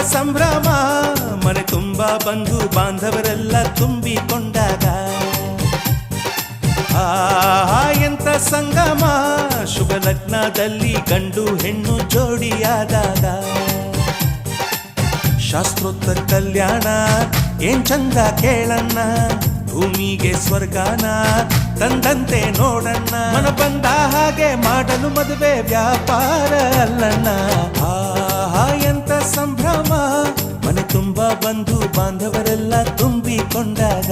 ಸಂಭ್ರಮ ಮನೆ ತುಂಬ ಬಂಧು ಬಾಂಧವರೆಲ್ಲ ತುಂಬಿಕೊಂಡಾಗ ಎಂತ ಸಂಗಮ ಶುಭ ಲಗ್ನದಲ್ಲಿ ಗಂಡು ಹೆಣ್ಣು ಜೋಡಿಯಾದಾಗ ಶಾಸ್ತ್ರೋತ್ತರ ಕಲ್ಯಾಣ ಏನ್ ಚಂದ ಕೇಳಣ್ಣ ಭೂಮಿಗೆ ಸ್ವರ್ಗಾನ ತಂದಂತೆ ನೋಡಣ್ಣ ಮನ ಬಂದ ಹಾಗೆ ಮಾಡಲು ಮದುವೆ ವ್ಯಾಪಾರ ಅಲ್ಲಣ್ಣ ಎಂತ ಸಂಭ್ರಮ ಮನೆ ತುಂಬ ಬಂಧು ಬಾಂಧವರೆಲ್ಲ ತುಂಬಿಕೊಂಡಾಗ